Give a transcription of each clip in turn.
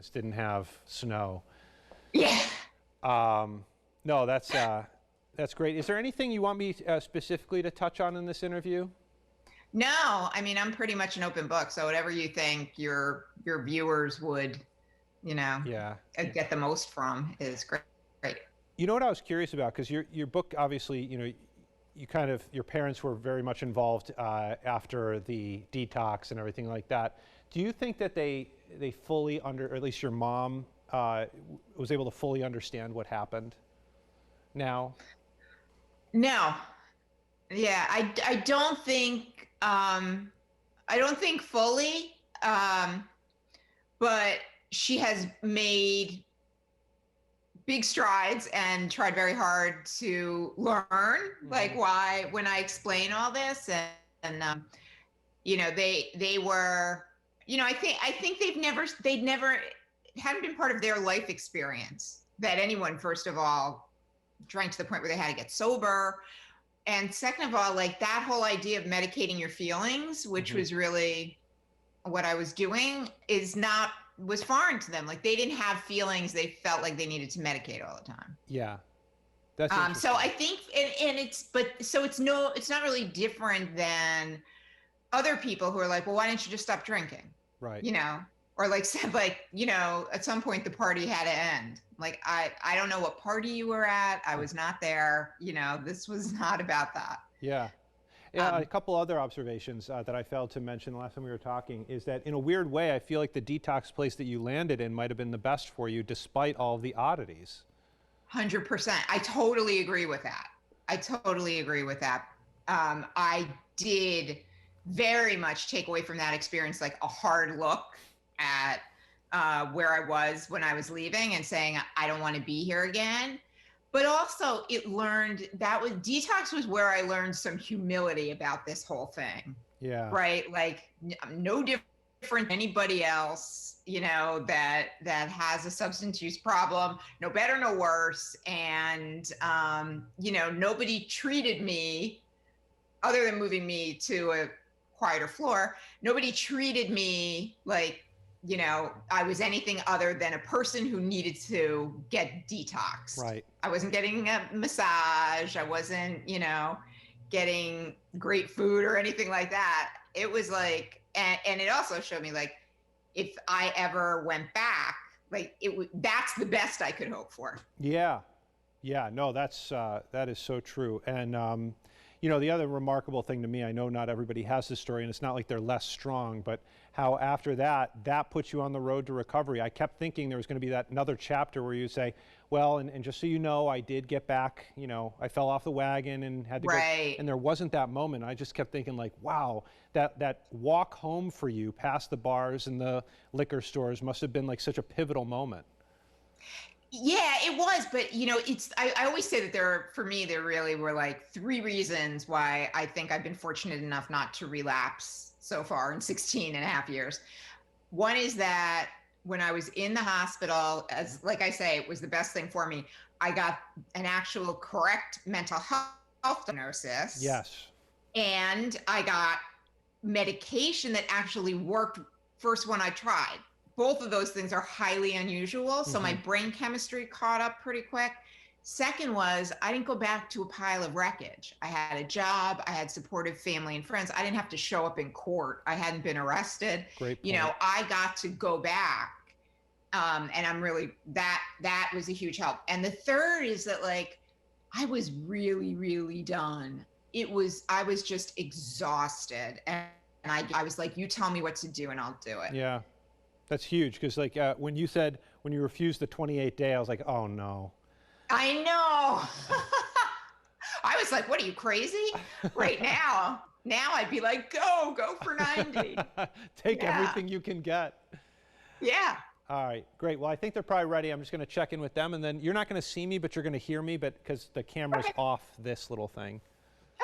This didn't have snow. Yeah. No, that's great. Is there anything you want me specifically to touch on in this interview? No, I mean, I'm pretty much an open book. So whatever you think your viewers would, you know, Yeah. get the most from is great. Great. You know what I was curious about, because your book, obviously, you kind of, your parents were very much involved after the detox and everything like that. Do you think that they fully or at least your mom was able to fully understand what happened now? No. Yeah, I don't think fully, but she has made big strides and tried very hard to learn, like why when I explain all this, and they were, I think they'd never, it hadn't been part of their life experience that anyone, first of all, drank to the point where they had to get sober. And second of all, like that whole idea of medicating your feelings, which was really what I was doing, was foreign to them. Like they didn't have feelings. They felt like they needed to medicate all the time. Yeah, that's So interesting. I think, and it's not really different than other people who are like, well, why didn't you just stop drinking? Right. You know, or like said, like, at some point the party had to end. Like, I don't know what party you were at. I was not there. This was not about that. Yeah. Yeah, a couple other observations that I failed to mention the last time we were talking is that in a weird way, I feel like the detox place that you landed in might have been the best for you despite all of the oddities. 100%. I totally agree with that. I totally agree with that. I did very much take away from that experience like a hard look at where I was when I was leaving and saying, I don't want to be here again. But also detox was where I learned some humility about this whole thing. Yeah. Right? Like I'm no different than anybody else, that has a substance use problem, no better, no worse. And nobody treated me, other than moving me to a quieter floor, nobody treated me like, I was anything other than a person who needed to get detoxed. Right. I wasn't getting a massage. I wasn't, getting great food or anything like that. It was like, and it also showed me like, if I ever went back, like that's the best I could hope for. Yeah. Yeah. No, that is so true. And the other remarkable thing to me, I know not everybody has this story, and it's not like they're less strong, but how after that puts you on the road to recovery. I kept thinking there was going to be another chapter where you say, well, and just so you know, I did get back, I fell off the wagon and had to go, and there wasn't that moment. I just kept thinking like, wow, that walk home for you past the bars and the liquor stores must have been like such a pivotal moment. Yeah, it was. But, I always say that for me, there really were like three reasons why I think I've been fortunate enough not to relapse so far in 16 and a half years. One is that when I was in the hospital, as like I say, it was the best thing for me. I got an actual correct mental health diagnosis. Yes. And I got medication that actually worked first one I tried. Both of those things are highly unusual. So my brain chemistry caught up pretty quick. Second was I didn't go back to a pile of wreckage. I had a job. I had supportive family and friends. I didn't have to show up in court. I hadn't been arrested. Great point. I got to go back. And I'm really, that was a huge help. And the third is that like, I was really, really done. I was just exhausted. And I was like, you tell me what to do and I'll do it. Yeah. That's huge, because like when you refused the 28th day, I was like, oh no. I know. I was like, what are you, crazy? Right now I'd be like, go for 90. Take everything you can get. Yeah. All right, great. Well, I think they're probably ready. I'm just going to check in with them, and then you're not going to see me, but you're going to hear me, but because the camera's off this little thing.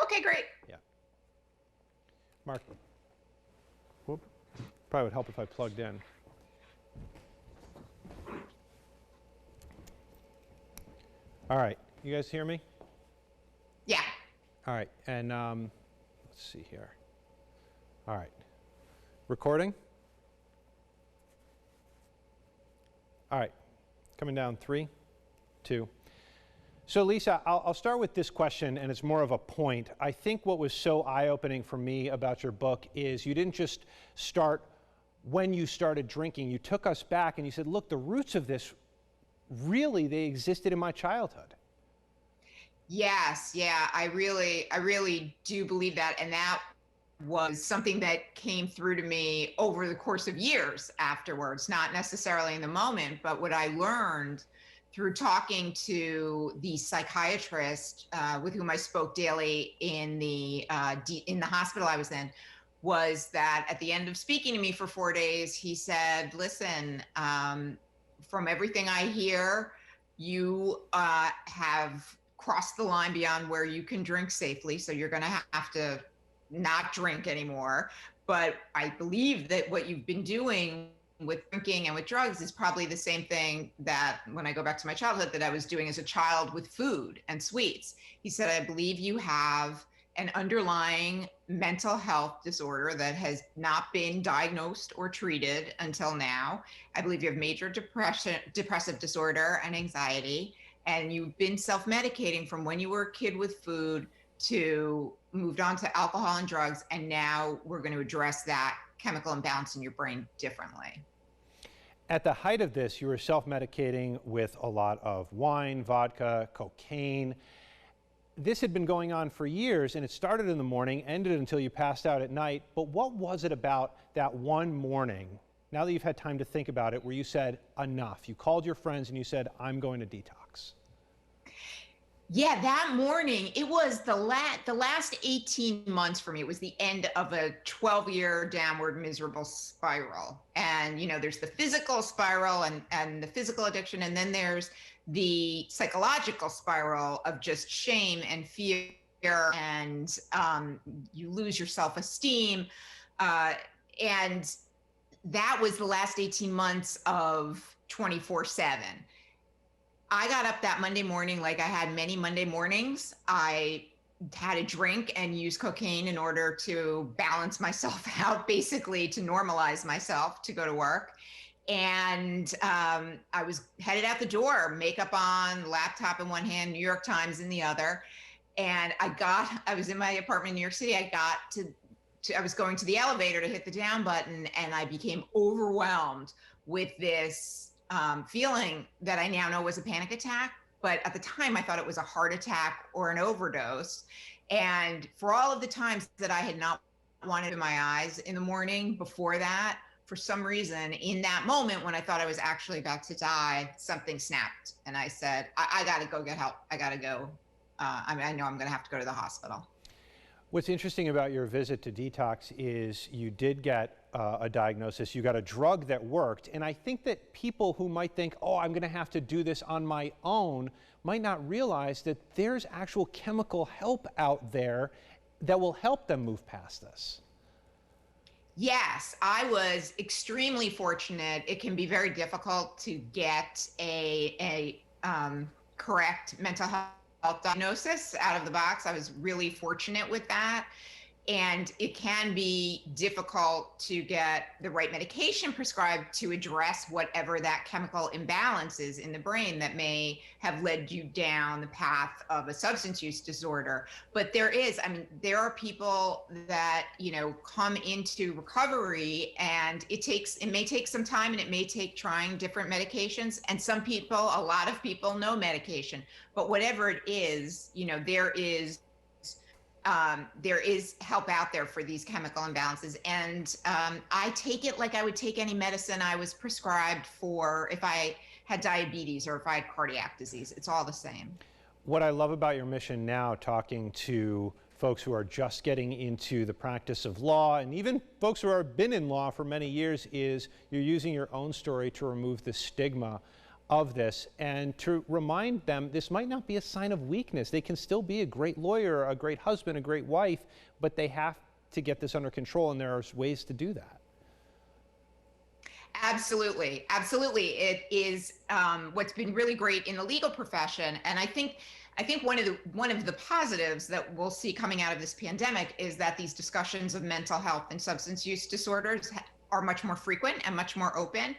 Okay, great. Yeah. Mark. Whoop. Probably would help if I plugged in. All right, you guys hear me? Yeah. All right, and let's see here. All right, recording? All right, coming down, 3, 2. So Lisa, I'll start with this question, and it's more of a point. I think what was so eye-opening for me about your book is you didn't just start when you started drinking. You took us back and you said, look, the roots of this, really, they existed in my childhood. Yes, yeah, I really do believe that. And that was something that came through to me over the course of years afterwards, not necessarily in the moment, but what I learned through talking to the psychiatrist with whom I spoke daily in the hospital I was in, was that at the end of speaking to me for 4 days, he said, "Listen, from everything I hear, you have crossed the line beyond where you can drink safely. So you're going to have to not drink anymore. But I believe that what you've been doing with drinking and with drugs is probably the same thing that when I go back to my childhood that I was doing as a child with food and sweets." He said, "I believe you have an underlying mental health disorder that has not been diagnosed or treated until now. I believe you have major depression, depressive disorder and anxiety, and you've been self-medicating from when you were a kid with food to moved on to alcohol and drugs, and now we're going to address that chemical imbalance in your brain differently." At the height of this, you were self-medicating with a lot of wine, vodka, cocaine. This had been going on for years, and it started in the morning, ended until you passed out at night. But what was it about that one morning, now that you've had time to think about it, where you said, enough? You called your friends and you said, I'm going to detox. Yeah, that morning, it was the last 18 months for me. It was the end of a 12-year downward miserable spiral. And there's the physical spiral and the physical addiction, and then there's the psychological spiral of just shame and fear, and you lose your self-esteem. And that was the last 18 months of 24/7. I got up that Monday morning like I had many Monday mornings. I had a drink and used cocaine in order to balance myself out, basically to normalize myself to go to work. And I was headed out the door, makeup on, laptop in one hand, New York Times in the other. And I was in my apartment in New York City. I was going to the elevator to hit the down button, and I became overwhelmed with this feeling that I now know was a panic attack. But at the time, I thought it was a heart attack or an overdose. And for all of the times that I had not wanted in my eyes in the morning before that, for some reason, in that moment when I thought I was actually about to die, something snapped. And I said, I got to go get help. I got to go. I know I'm going to have to go to the hospital. What's interesting about your visit to detox is you did get a diagnosis. You got a drug that worked. And I think that people who might think, oh, I'm going to have to do this on my own, might not realize that there's actual chemical help out there that will help them move past this. Yes, I was extremely fortunate. It can be very difficult to get a correct mental health diagnosis out of the box. I was really fortunate with that. And it can be difficult to get the right medication prescribed to address whatever that chemical imbalance is in the brain that may have led you down the path of a substance use disorder. But there there are people that, come into recovery, and it may take some time, and it may take trying different medications. And a lot of people know medication, but whatever it is, there is help out there for these chemical imbalances. And I take it like I would take any medicine I was prescribed for if I had diabetes or if I had cardiac disease. It's all the same. What I love about your mission now, talking to folks who are just getting into the practice of law, and even folks who have been in law for many years, is you're using your own story to remove the stigma of this and to remind them this might not be a sign of weakness. They can still be a great lawyer, a great husband, a great wife, but they have to get this under control, and there are ways to do that. Absolutely. Absolutely. It is what's been really great in the legal profession. And I think one of the positives that we'll see coming out of this pandemic is that these discussions of mental health and substance use disorders are much more frequent and much more open.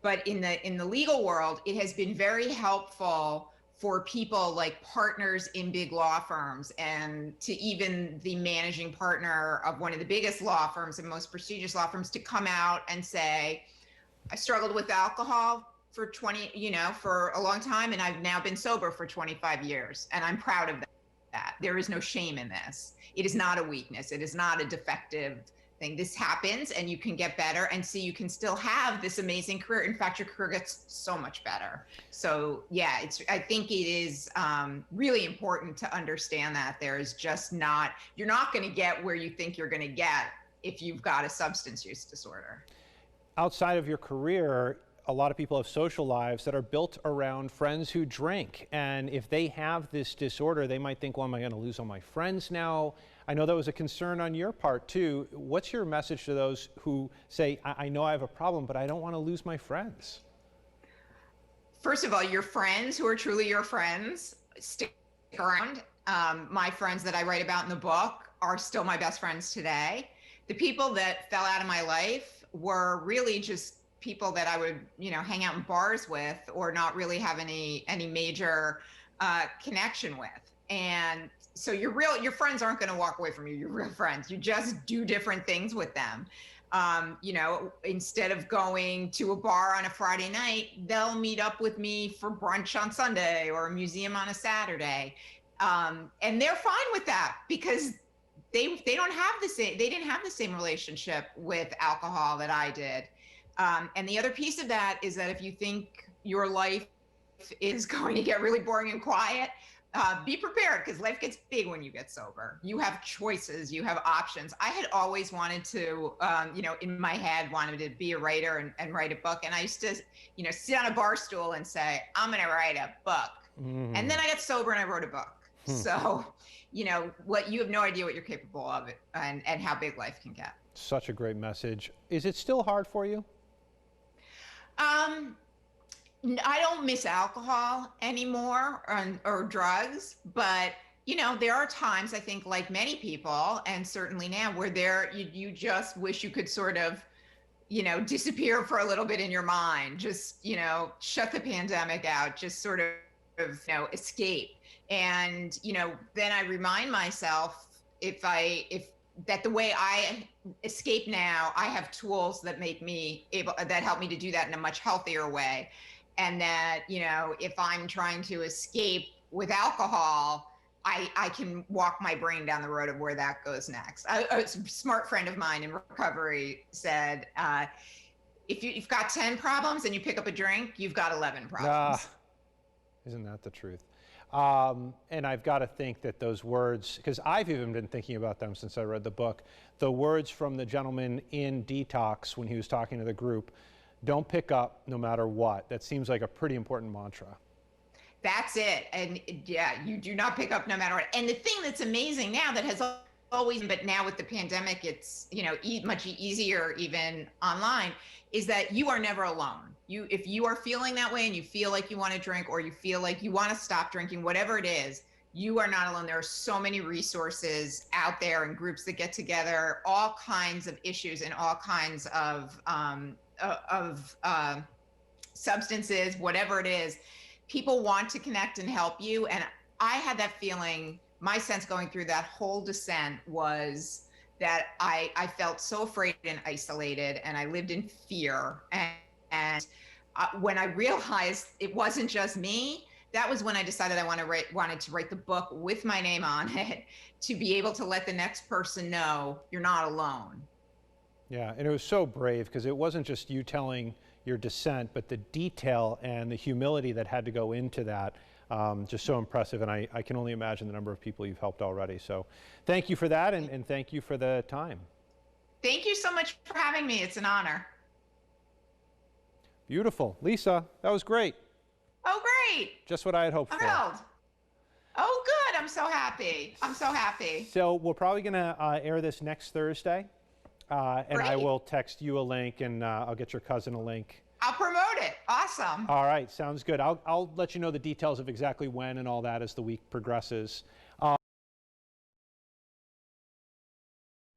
But in the legal world, it has been very helpful for people like partners in big law firms, and to even the managing partner of one of the biggest law firms and most prestigious law firms, to come out and say, I struggled with alcohol for 20, for a long time, and I've now been sober for 25 years, and I'm proud of that. There is no shame in this. It is not a weakness. It is not a defective thing. This happens, and you can get better, and see, you can still have this amazing career. In fact, your career gets so much better. So yeah, I think it is really important to understand that there is just not, you're not going to get where you think you're going to get if you've got a substance use disorder. Outside of your career, a lot of people have social lives that are built around friends who drink. And if they have this disorder, they might think, well, am I going to lose all my friends now? I know that was a concern on your part too. What's your message to those who say, I know I have a problem, but I don't want to lose my friends? First of all, your friends who are truly your friends, stick around. My friends that I write about in the book are still my best friends today. The people that fell out of my life were really just people that I would, hang out in bars with, or not really have any major connection with. And so your friends aren't going to walk away from you. Your real friends, you just do different things with them. Instead of going to a bar on a Friday night, they'll meet up with me for brunch on Sunday, or a museum on a Saturday. And they're fine with that, because they don't have they didn't have the same relationship with alcohol that I did. And the other piece of that is that if you think your life is going to get really boring and quiet, be prepared, because life gets big when you get sober. You have choices, you have options. I had always wanted to, in my head, wanted to be a writer and write a book. And I used to, sit on a bar stool and say, I'm going to write a book. And then I got sober and I wrote a book. So, what you have no idea what you're capable of, and how big life can get. Such a great message. Is it still hard for you? I don't miss alcohol anymore, or drugs, but there are times, I think, like many people, and certainly now, where you just wish you could sort of, disappear for a little bit in your mind, just, shut the pandemic out, just sort of, escape. And, then I remind myself, that the way I escape now, I have tools that that help me to do that in a much healthier way. And that, if I'm trying to escape with alcohol, I can walk my brain down the road of where that goes next. A smart friend of mine in recovery said, if you've got 10 problems and you pick up a drink, you've got 11 problems. Isn't that the truth? And I've got to think that those words, because I've even been thinking about them since I read the book, the words from the gentleman in Detox when he was talking to the group, don't pick up no matter what. That seems like a pretty important mantra. That's it. And yeah, you do not pick up no matter what. And the thing that's amazing now, that has always, but now with the pandemic, it's, much easier even online, is that you are never alone. If you are feeling that way and you feel like you want to drink, or you feel like you want to stop drinking, whatever it is, you are not alone. There are so many resources out there, and groups that get together, all kinds of issues and all kinds of substances, whatever it is. People want to connect and help you. And I had that feeling, my sense going through that whole descent was that I felt so afraid and isolated, and I lived in fear. And when I realized it wasn't just me, that was when I decided I wanted to write the book with my name on it, to be able to let the next person know you're not alone. Yeah, and it was so brave, because it wasn't just you telling your descent, but the detail and the humility that had to go into that, just so impressive. And I can only imagine the number of people you've helped already. So thank you for that, and thank you for the time. Thank you so much for having me. It's an honor. Beautiful. Lisa, that was great. Oh, great. Just what I had hoped for. Oh, good. I'm so happy. I'm so happy. So we're probably going to air this next Thursday. And I will text you a link, and I'll get your cousin a link. I'll promote it. Awesome. All right. Sounds good. I'll let you know the details of exactly when and all that as the week progresses.